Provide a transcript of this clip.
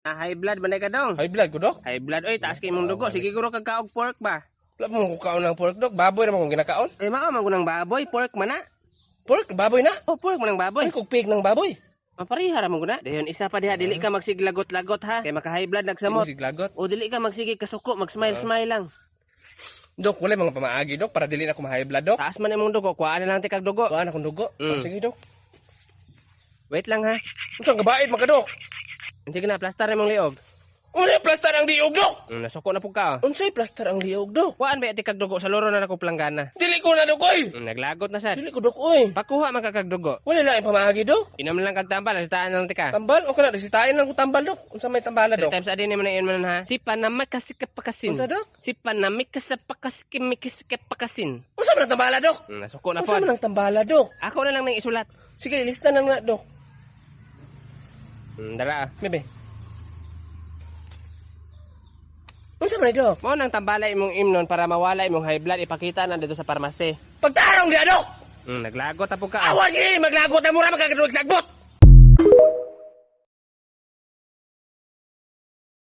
High blood man ka dong. High blood ko, Dok. High blood oy, taas kay mong dugo. Sige guro kag kaog pork ba. Wala mo kukaon ng pork, Dok. Baboy naman kung ginakaon. Eh mao man gunang baboy, pork man na. Pork, baboy na. Oh, pork man ang baboy. Ay, kugpig ng baboy. Mapariha ra mo guna. Dayon isa pa diha dili ka magsiglagot-lagot ha. Kay maka high blood nagsamot. Siglagot. O dili ka magsige kasuko, mag-smile-smile lang. Dok, wala mga pamaagi, Dok, para dili na ako ma-high blood, Dok. Taas man imong dugo, kuhaan na lang ti kag dugo. Kuhaan akong dugo. Sige, Dok. Wait lang ha. Unsa ang gabaid mga Dok? Sige na, plaster imong liog. Unsay plaster ang liog, Dok? Nasuko na pug ka. Unsay plaster ang liog, Dok? Kuhaan ba ti kag dugo sa loro na nako planggana. Dili ko na, Dok, oy. Naglagot na sad. Dili ko, Dok, oy. Pakuha man ka kag dugo. Wala lang pamaagi, Dok. Inom lang kag tambal, sitaan lang ti ka. Tambal o kana resitain lang ko tambal, Dok. Unsa may tambala, 3 Dok? times a day mo na yun man ha. Sipan na makasipakasin. Unsa, Dok? Sipan na mikasapakasin. Unsa man ang tambala, Dok? Nasuko na Unsa po. man ang tambala, Dok? Ako na lang nang isulat. Sige, lista na nga, Dok. Dara. Bebe. Unsa man, Dok? Mo nang tambala imong imnon para mawala imong high blood ipakita na dito sa parmase. Pagtarong dia, Dok. Naglagot na po ka. Awan ni maglagot na mura magkagaduog sagbot.